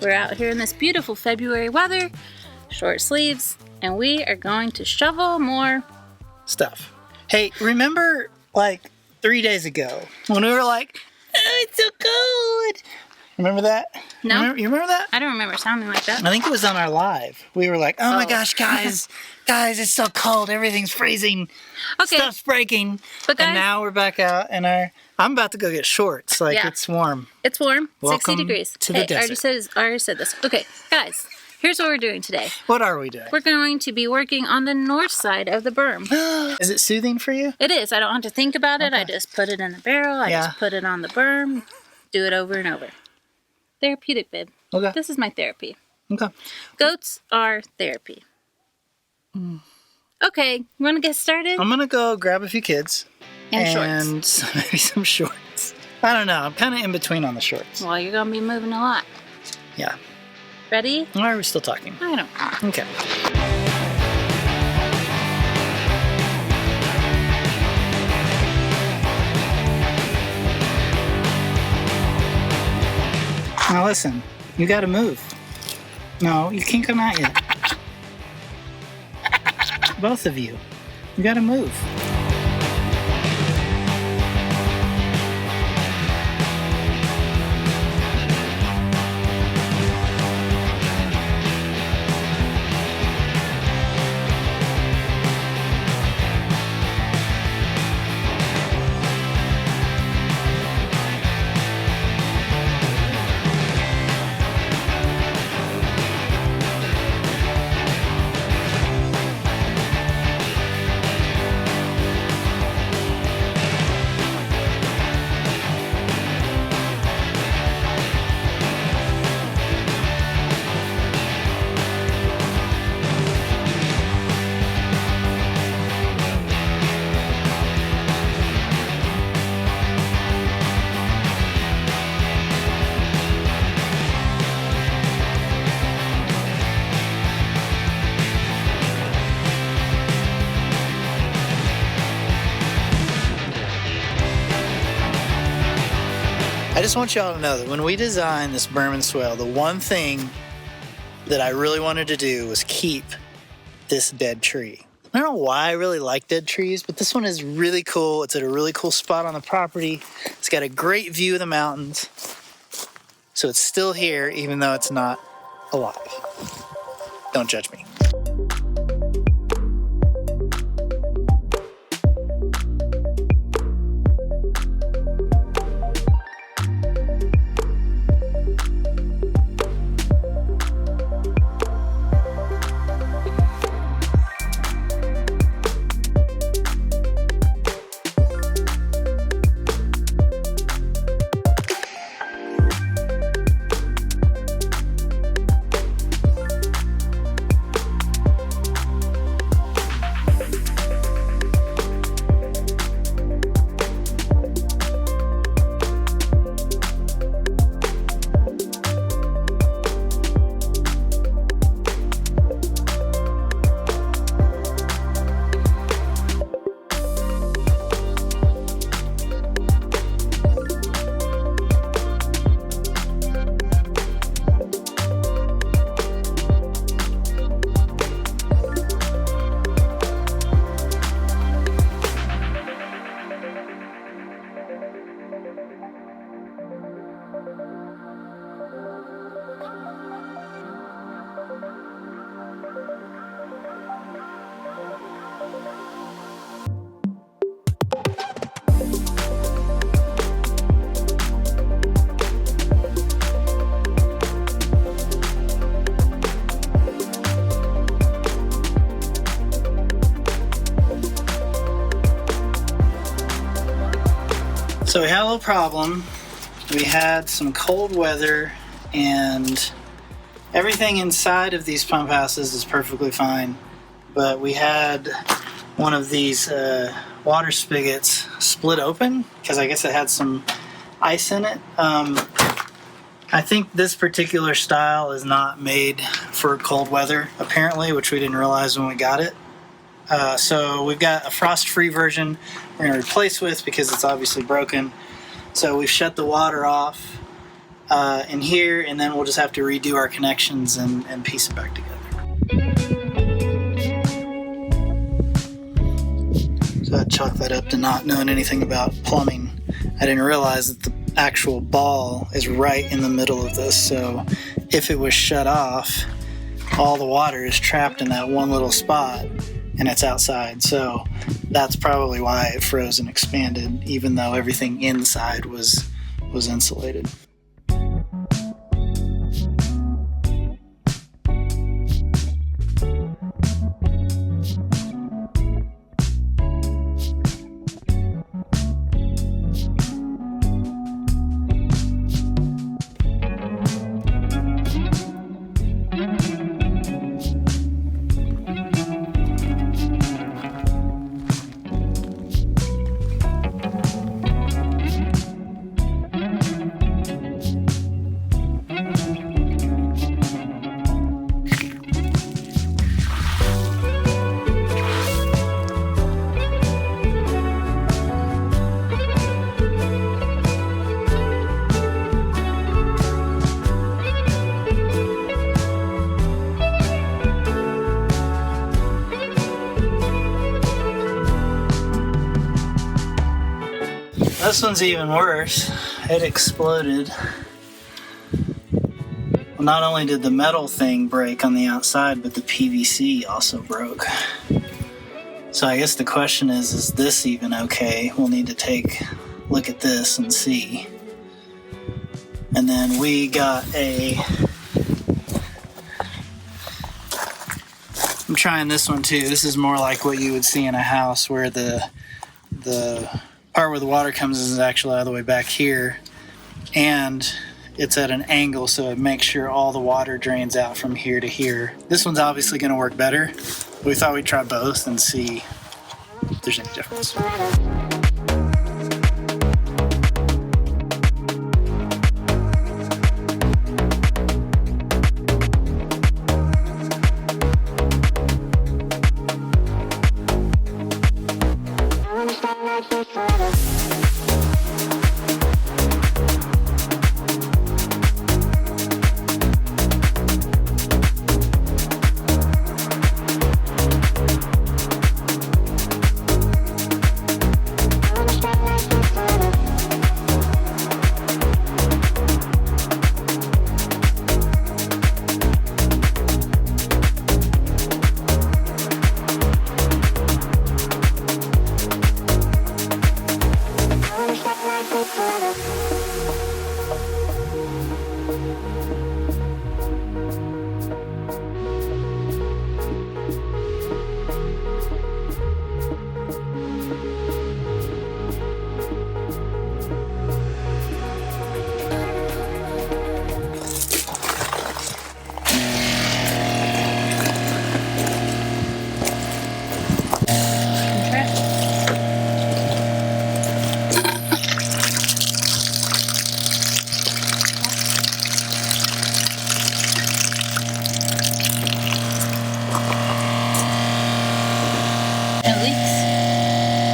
We're out here in this beautiful February weather, short sleeves, and we are going to shovel more stuff. Hey, remember like 3 days ago when we were like, oh, it's so cold? Remember that? No. You remember that? I don't remember sounding like that. I think it was on our live. We were like, oh my gosh, guys, it's so cold. Everything's freezing. Okay. Stuff's breaking. But guys, and now we're back out and I'm about to go get shorts. Like, it's warm. It's warm. Welcome 60 degrees. to the desert. I already said this. Okay, guys, here's what we're doing today. What are we doing? We're going to be working on the north side of the berm. Is it soothing for you? It is. I don't have to think about it. I just put it in the barrel. I just put it on the berm. Do it over and over. Therapeutic, babe. Okay. This is my therapy. Okay. Goats are therapy. Okay, you want to get started? I'm going to go grab a few kids. And shorts. Maybe some shorts. I don't know. I'm kind of in between on the shorts. Well, you're going to be moving a lot. Yeah. Ready? Why are we still talking? I don't know. Okay. Now listen, you gotta move. No, you can't come out yet. Both of you. You gotta move. I just want y'all to know that when we designed this berm and swale, the one thing that I really wanted to do was keep this dead tree. I don't know why I really like dead trees, but this one is really cool. It's at a really cool spot on the property. It's got a great view of the mountains. So it's still here, even though it's not alive. Don't judge me. So we had a little problem. We had some cold weather and everything inside of these pump houses is perfectly fine. But we had one of these water spigots split open because I guess it had some ice in it. I think this particular style is not made for cold weather, apparently, which we didn't realize when we got it. So we've got a frost-free version we're going to replace with because it's obviously broken. So we've shut the water off in here, and then we'll just have to redo our connections and piece it back together. So I chalk that up to not knowing anything about plumbing. I didn't realize that the actual ball is right in the middle of this, so if it was shut off, all the water is trapped in that one little spot and it's outside. So that's probably why it froze and expanded, even though everything inside was insulated. This one's even worse. It exploded. Well, not only did the metal thing break on the outside, but the PVC also broke. So I guess the question is this even okay? We'll need to take a look at this and see. And then we got I'm trying this one too. This is more like what you would see in a house, where the part where the water comes is actually all the way back here, and it's at an angle, so it makes sure all the water drains out from here to here. This one's obviously going to work better. We thought we'd try both and see if there's any difference.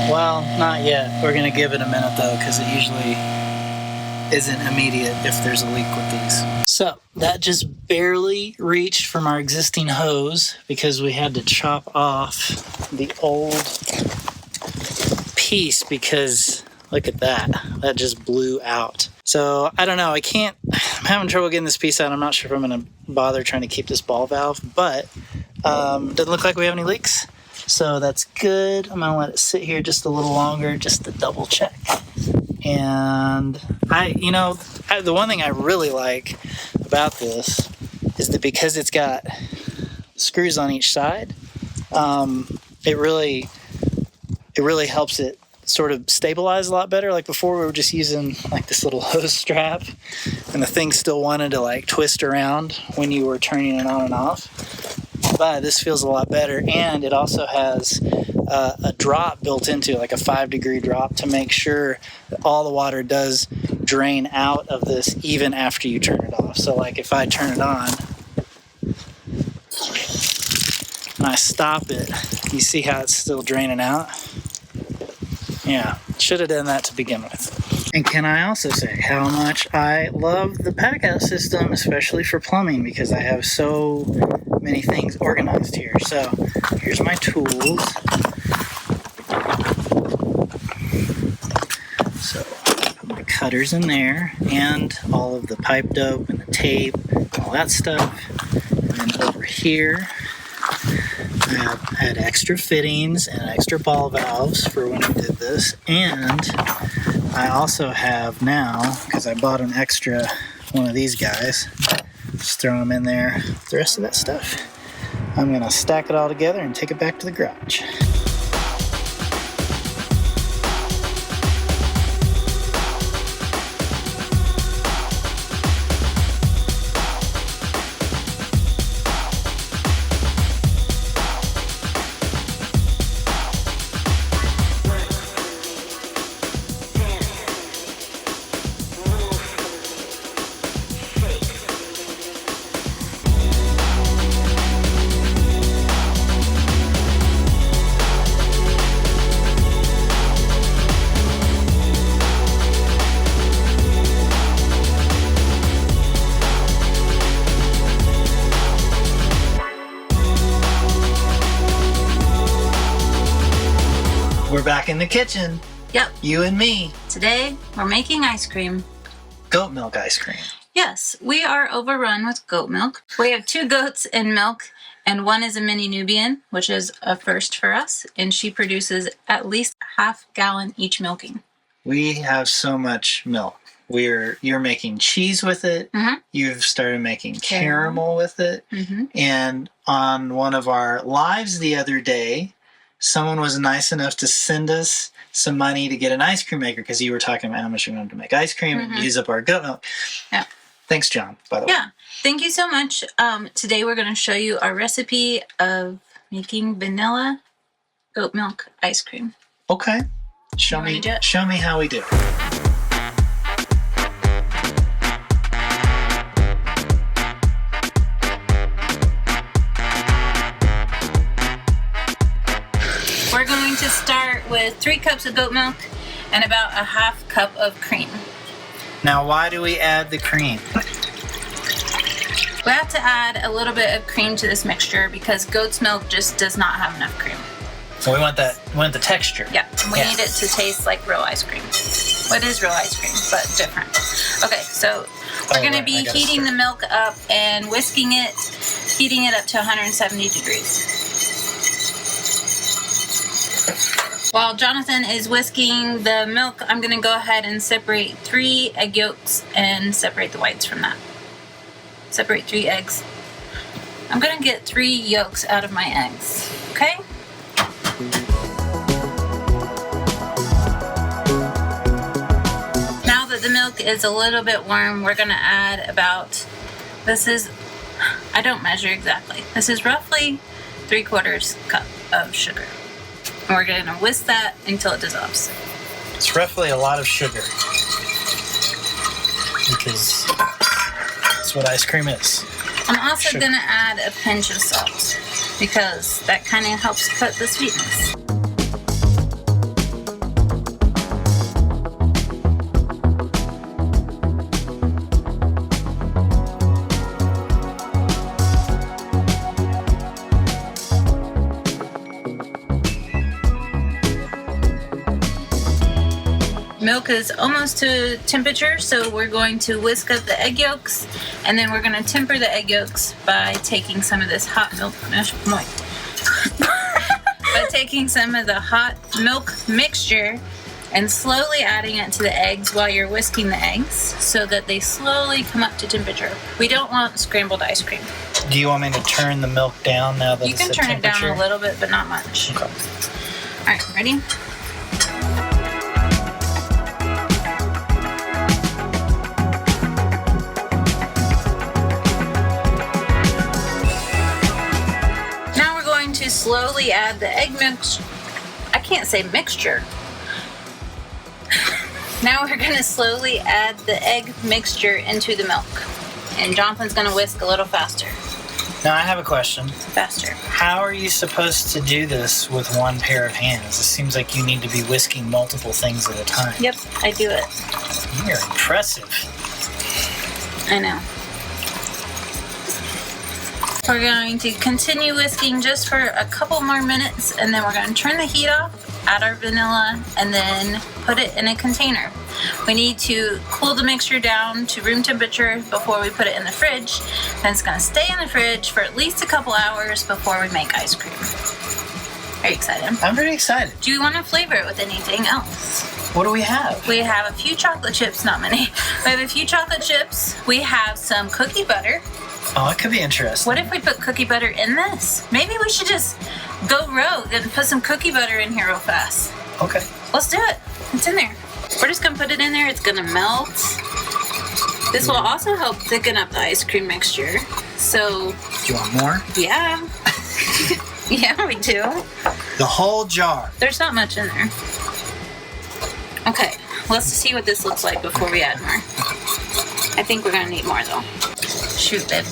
Well, not yet. We're going to give it a minute though, because it usually isn't immediate if there's a leak with these. So that just barely reached from our existing hose because we had to chop off the old piece, because look at that. That just blew out. So I don't know. I'm having trouble getting this piece out. I'm not sure if I'm going to bother trying to keep this ball valve, but doesn't look like we have any leaks. So that's good. I'm gonna let it sit here just a little longer, just to double check. And the one thing I really like about this is that because it's got screws on each side, it really helps it sort of stabilize a lot better. Like before, we were just using like this little hose strap, and the thing still wanted to like twist around when you were turning it on and off. But this feels a lot better, and it also has a drop built into it, like a 5-degree drop, to make sure that all the water does drain out of this even after you turn it off. So like if I turn it on and I stop it, you see how it's still draining out? Yeah, should have done that to begin with. And can I also say how much I love the pack-out system, especially for plumbing, because I have so many things organized here. So here's my tools. So put my cutters in there, and all of the pipe dope and the tape, all that stuff. And then over here, I had extra fittings and extra ball valves for when I did this. And I also have now, because I bought an extra one of these guys, just throwing them in there with the rest of that stuff. I'm going to stack it all together and take it back to the garage. We're back in the kitchen. Yep. You and me. Today, we're making ice cream. Goat milk ice cream. Yes, we are overrun with goat milk. We have 2 goats in milk, and one is a mini Nubian, which is a first for us, and she produces at least half gallon each milking. We have so much milk. You're making cheese with it. Mm-hmm. You've started making caramel with it. Mm-hmm. And on one of our lives the other day, someone was nice enough to send us some money to get an ice cream maker because you were talking about how much you wanted to make ice cream and use up our goat milk. Yeah. Thanks, John, by the way. Yeah. Thank you so much. Today we're going to show you our recipe of making vanilla goat milk ice cream. Okay. Show me how we do it. We're going to start with 3 cups of goat milk and about a half cup of cream. Now, why do we add the cream? We have to add a little bit of cream to this mixture because goat's milk just does not have enough cream. So we want the texture. Yeah, we need it to taste like real ice cream. Well, it is real ice cream, but different. Okay, so we're going to be heating the milk up and heating it up to 170 degrees. While Jonathan is whisking the milk, I'm going to go ahead and separate 3 egg yolks and separate the whites from that. Separate 3 eggs. I'm going to get 3 yolks out of my eggs, okay? Now that the milk is a little bit warm, we're going to add I don't measure exactly. This is roughly 3/4 cup of sugar. And we're going to whisk that until it dissolves. It's roughly a lot of sugar because that's what ice cream is. I'm also going to add a pinch of salt because that kind of helps cut the sweetness. Milk is almost to temperature, so we're going to whisk up the egg yolks, and then we're going to temper the egg yolks by taking some of this hot milk by taking some of the hot milk mixture and slowly adding it to the eggs while you're whisking the eggs so that they slowly come up to temperature. We don't want scrambled ice cream. Do you want me to turn the milk down now that you can turn it down a little bit, but not much. Okay. All right, ready? To slowly add the egg mix. I can't say mixture. Now we're going to slowly add the egg mixture into the milk. And Jonathan's going to whisk a little faster. Now I have a question. Faster. How are you supposed to do this with one pair of hands? It seems like you need to be whisking multiple things at a time. Yep, I do it. You're impressive. I know. We're going to continue whisking just for a couple more minutes, and then we're going to turn the heat off, add our vanilla, and then put it in a container. We need to cool the mixture down to room temperature before we put it in the fridge. Then it's going to stay in the fridge for at least a couple hours before we make ice cream. Are you excited? I'm pretty excited. Do you want to flavor it with anything else? What do we have? We have a few chocolate chips, not many. We have a few chocolate chips. We have some cookie butter. Oh, it could be interesting. What if we put cookie butter in this? Maybe we should just go rogue and put some cookie butter in here real fast. Okay. Let's do it. It's in there. We're just gonna put it in there. It's gonna melt. This will also help thicken up the ice cream mixture. So. Do you want more? Yeah. Yeah, we do. The whole jar. There's not much in there. Okay, let's see what this looks like before we add more. I think we're gonna need more though. Shoot, babe.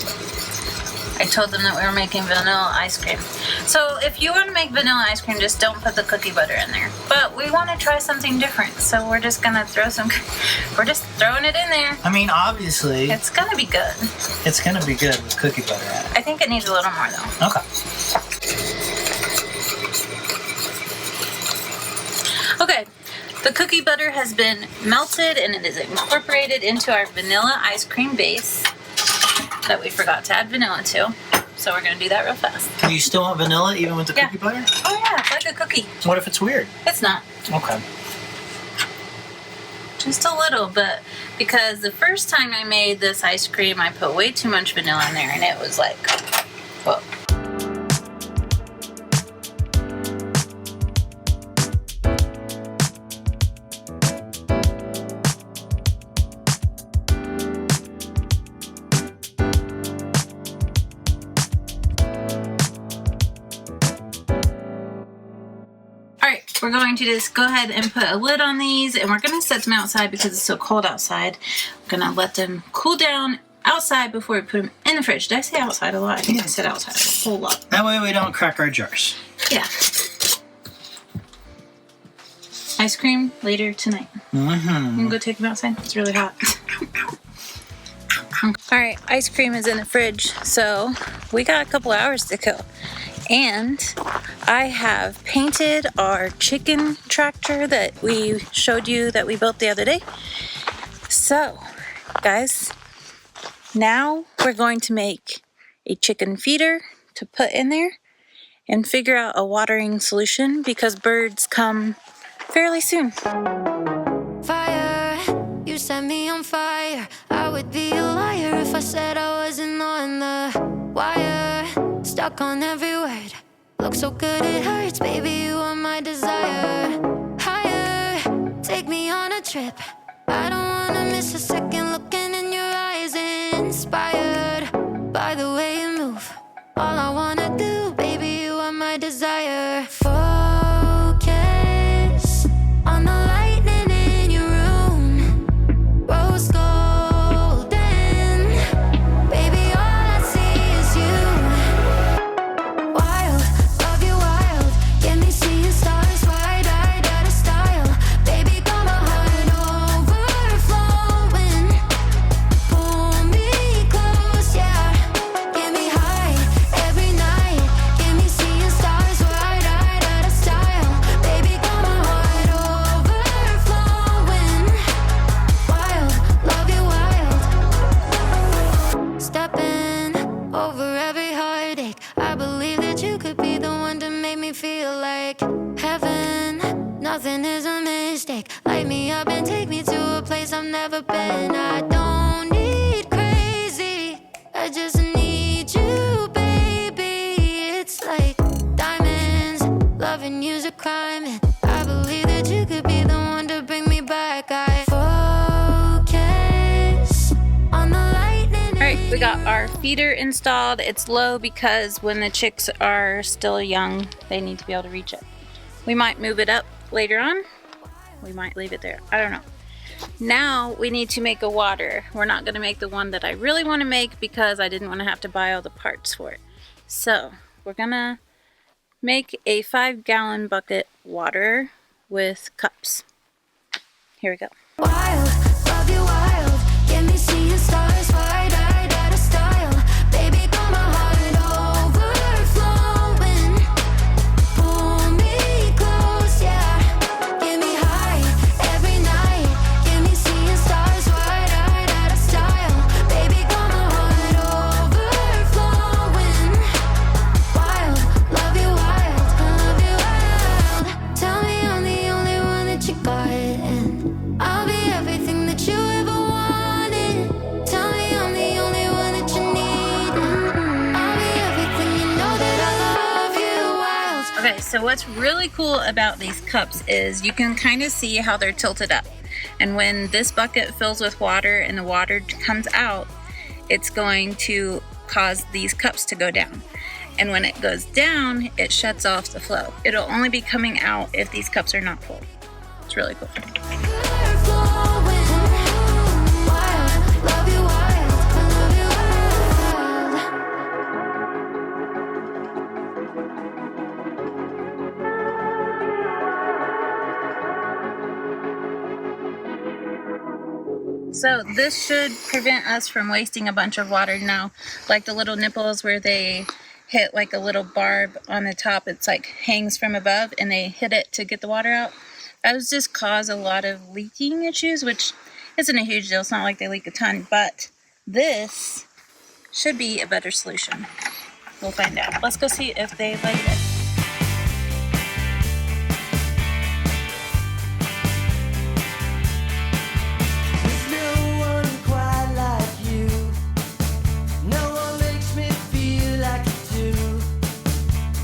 I told them that we were making vanilla ice cream. So if you want to make vanilla ice cream, just don't put the cookie butter in there. But we want to try something different, so we're just gonna throw some. We're just throwing it in there. I mean, obviously, it's gonna be good. It's gonna be good with cookie butter at it. I think it needs a little more though. Okay. Okay. The cookie butter has been melted and it is incorporated into our vanilla ice cream base that we forgot to add vanilla to. So we're going to do that real fast. Do you still want vanilla even with the cookie butter? Oh yeah, it's like a cookie. What if it's weird? It's not. Okay. Just a little, but because the first time I made this ice cream, I put way too much vanilla in there and it was like, whoa. We're going to just go ahead and put a lid on these, and we're going to set them outside because it's so cold outside. We're going to let them cool down outside before we put them in the fridge. Did I say outside a lot? I think I said outside a whole lot. That way we don't crack our jars. Yeah. Ice cream later tonight. Mm-hmm. You can go take them outside. It's really hot. Alright, ice cream is in the fridge, so we got a couple hours to kill. And I have painted our chicken tractor that we showed you that we built the other day. So, guys, now we're going to make a chicken feeder to put in there and figure out a watering solution because birds come fairly soon. Fire, you set me on fire. I would be a liar if I said I wasn't on the wire. Stuck on every word. Look so good it hurts, baby, you are my desire. Higher, take me on a trip. I don't wanna miss a second looking in your eyes. Inspired by the way you move. All I wanna do, baby, you are my desire. Focus on the lightning in your room. Rose golden, baby, all I see is you. Wild, love you wild, get me seeing stars, wide-eyed out of style. Baby, got my heart overflowing. Pull me close, yeah. Get me high every night, get me seeing stars, wide-eyed out of style. Baby, got my heart overflowing. Wild, love you wild. Stepping over every heartache. I believe that you could be the one to make me feel like heaven. Nothing is a mistake. Light me up and take me to a place I've never been. I don't need crazy, I just need you, baby. It's like diamonds, loving you's a crime, and I believe that you could be the one to bring me back. I focus on the lightning. Alright, we got our feeder installed. It's low because when the chicks are still young, they need to be able to reach it. We might move it up later on. We might leave it there. I don't know. Now we need to make a water. We're not going to make the one that I really want to make because I didn't want to have to buy all the parts for it. So we're going to make a 5-gallon bucket water with cups. Here we go. Wild, love you wild. Get me seeing stars, wide-eyed out of style. Baby, got my heart overflowing. Pull me close, yeah. Get me high every night. Get me seeing stars, wide-eyed out of style. Baby, got my heart overflowing. Wild, love you wild, love you wild. Tell me I'm the only one that you got, and I'll be everything that you ever wanted. Tell me I'm the only one that you need. I'll be everything, you know that I love you wild. Okay, so what's really cool about these cups is you can kind of see how they're tilted up. And when this bucket fills with water and the water comes out, it's going to cause these cups to go down. And when it goes down, it shuts off the flow. It'll only be coming out if these cups are not full. It's really cool. Overflowing. Wild, love you wild, love you wild. So this should prevent us from wasting a bunch of water now. Like the little nipples where they hit like a little barb on the top, it's like hangs from above and they hit it to get the water out. That would just cause a lot of leaking issues, which isn't a huge deal. It's not like they leak a ton, but this should be a better solution. We'll find out. Let's go see if they like it. There's no one quite like you. No one makes me feel like you do.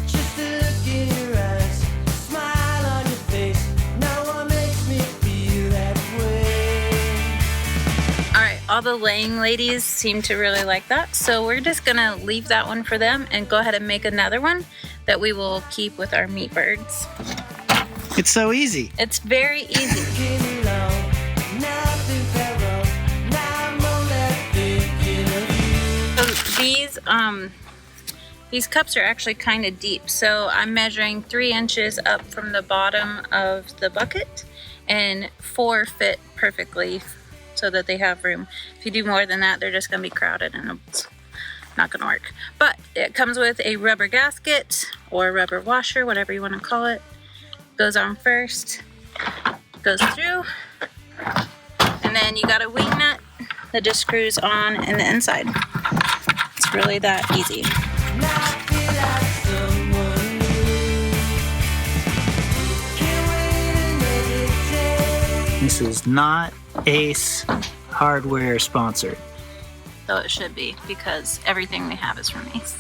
Just a look in your eyes, smile on your face. No one makes me feel that way. All right, all the laying ladies seem to really like that, so we're just gonna leave that one for them and go ahead and make another one that we will keep with our meat birds. It's so easy. It's very easy. Thinking alone, nothing felt wrong. Now I'm only thinking of you. So these cups are actually kind of deep. So I'm measuring 3 inches up from the bottom of the bucket, and 4 fit perfectly so that they have room. If you do more than that, they're just gonna be crowded and it's not gonna work. But it comes with a rubber gasket or rubber washer, whatever you want to call it. Goes on first, goes through, and then you got a wing nut that just screws on in the inside. It's really that easy. Now I feel like someone new. Can't wait another day. This is not Ace Hardware sponsored. Though it should be, because everything they have is from Ace.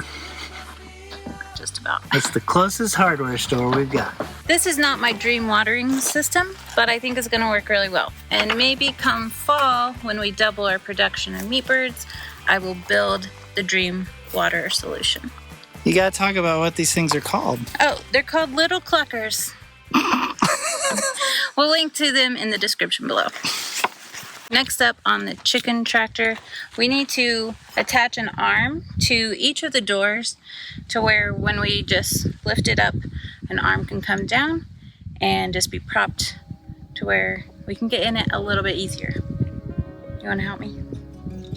Just about. It's the closest hardware store we've got. This is not my dream watering system, but I think it's going to work really well. And maybe come fall, when we double our production of meat birds, I will build the dream water solution. You gotta talk about what these things are called. Oh, they're called little cluckers. We'll link to them in the description below. Next up on the chicken tractor, we need to attach an arm to each of the doors to where when we just lift it up, an arm can come down and just be propped to where we can get in it a little bit easier. You want to help me?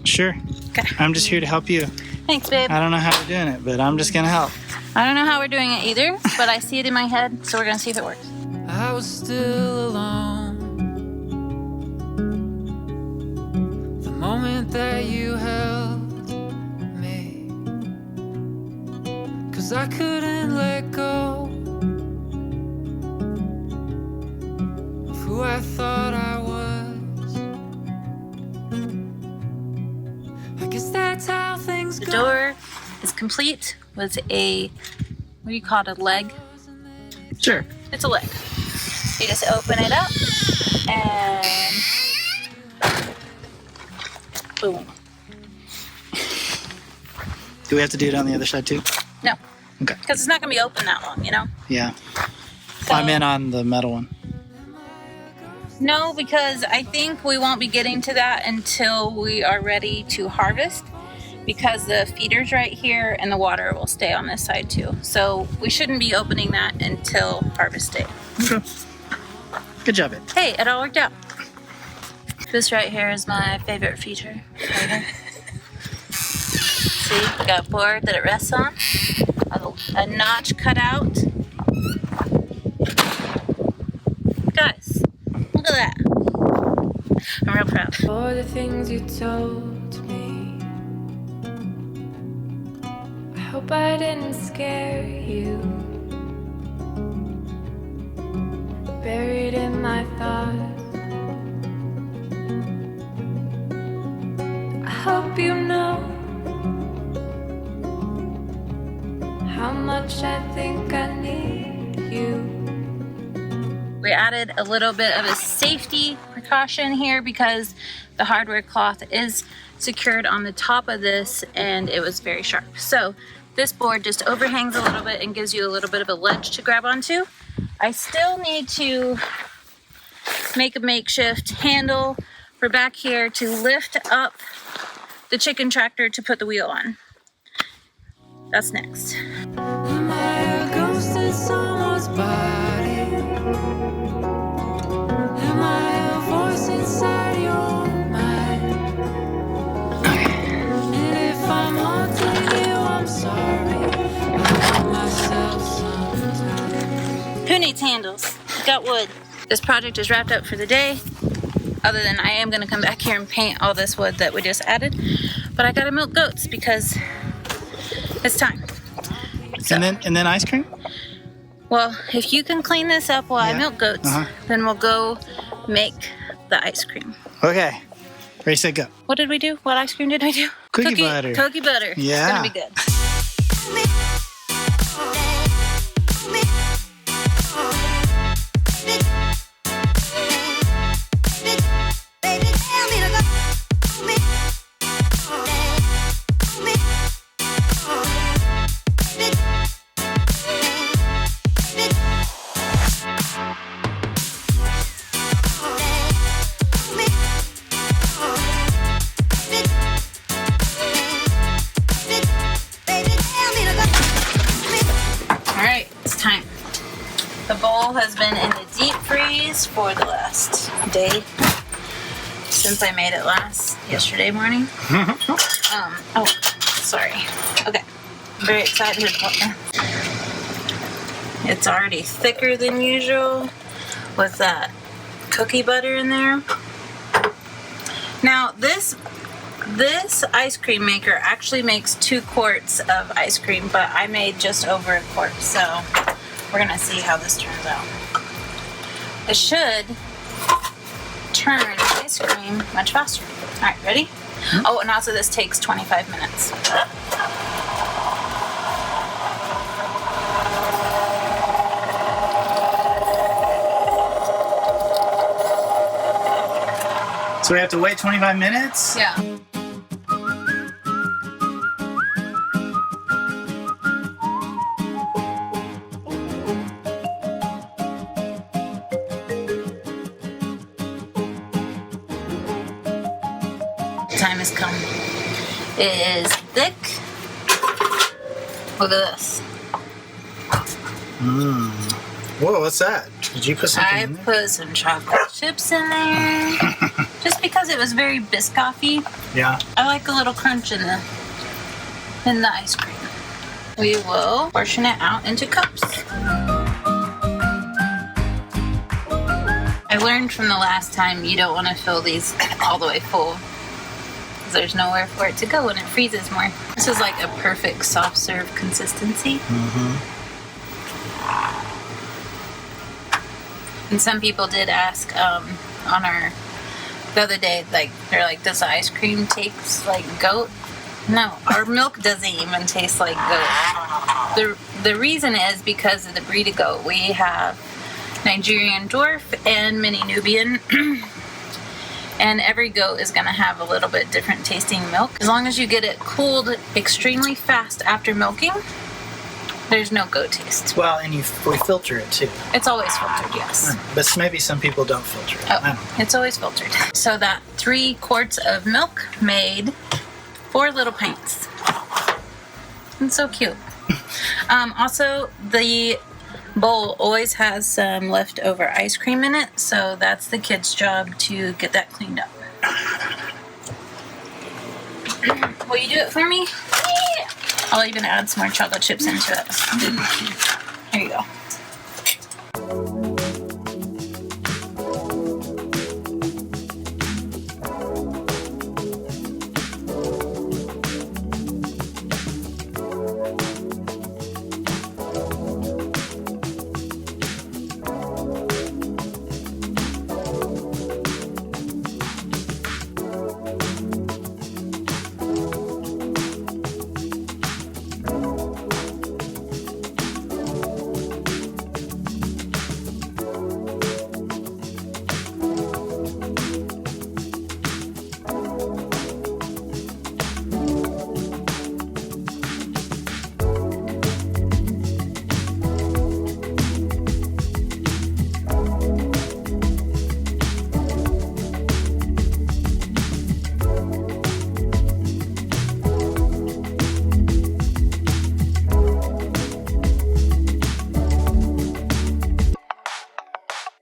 Sure. Okay. I'm just here to help you. Thanks, babe. I don't know how we're doing it, but I'm just gonna help. I don't know how we're doing it either, but I see it in my head, so we're going to see if it works. I was still alone the moment that you held me, 'cause I couldn't let go of who I thought I was. I guess that's how things The go. door is complete with a, what do you call it, a leg? Sure. It's a leg. You just open it up and boom. Do we have to do it on the other side too? No, Okay. because it's not going to be open that long, you know? Yeah. So, I'm in on the metal one. No, because I think we won't be getting to that until we are ready to harvest, because the feeder's right here and the water will stay on this side too. So we shouldn't be opening that until harvest day. Okay. Good job, it. Hey, it all worked out. This right here is my favorite feature. Right here. See, we got a board that it rests on, a notch cut out. Guys, look at that. I'm real proud. For the things you told me, I hope I didn't scare you. Buried in my thoughts, I hope you know how much I think I need you. We added a little bit of a safety precaution here because the hardware cloth is secured on the top of this and it was very sharp. So this board just overhangs a little bit and gives you a little bit of a ledge to grab onto. I still need to make a makeshift handle for back here to lift up the chicken tractor to put the wheel on. That's next. Am I a ghost in someone's body? Am I a voice inside your mind? And if I'm haunting you, I'm sorry. I hurt myself sometimes. Who needs handles? Got wood. This project is wrapped up for the day. Other than I am gonna come back here and paint all this wood that we just added. But I gotta milk goats because it's time. So, And then ice cream? well, if you can clean this up while I Yeah. milk goats, then we'll go make the ice cream. Okay. Ready, set, go. What did we do? What ice cream did we do? Cookie butter. Cookie butter. Yeah. It's gonna be good. Alright, it's time. The bowl has been in the deep freeze for the last day since I made it yesterday morning. Oh, sorry. Okay, I'm very excited about that. It's already thicker than usual with that cookie butter in there. Now, this ice cream maker actually makes 2 quarts of ice cream, but I made just over a quart, so we're gonna see how this turns out. It should turn ice cream much faster. All right, ready? Oh, and also this takes 25 minutes. So we have to wait 25 minutes? Yeah. Time has come. It is thick. Look at this. Whoa, what's that? Did you put something I in there? put some chocolate chips in there just because it was very Biscoffy. Yeah. I like a little crunch in the ice cream. We will portion it out into cups. I learned from the last time you don't want to fill these all the way full because there's nowhere for it to go when it freezes more. This is like a perfect soft serve consistency. And some people did ask on the other day, like they're like, does the ice cream taste like goat? No, our milk doesn't even taste like goat. The reason is because of the breed of goat. We have Nigerian dwarf and mini Nubian. And every goat is going to have a little bit different tasting milk. As long as you get it cooled extremely fast after milking, There's no goat taste. Well, and we filter it too. It's always filtered, yes. But maybe some people don't filter it. I don't know. It's always filtered. So that 3 quarts of milk made 4 little pints. It's so cute. Also, the bowl always has some leftover ice cream in it, so that's the kids' job to get that cleaned up. Will you do it for me? Yeah. I'll even add some more chocolate chips into it. Here you go.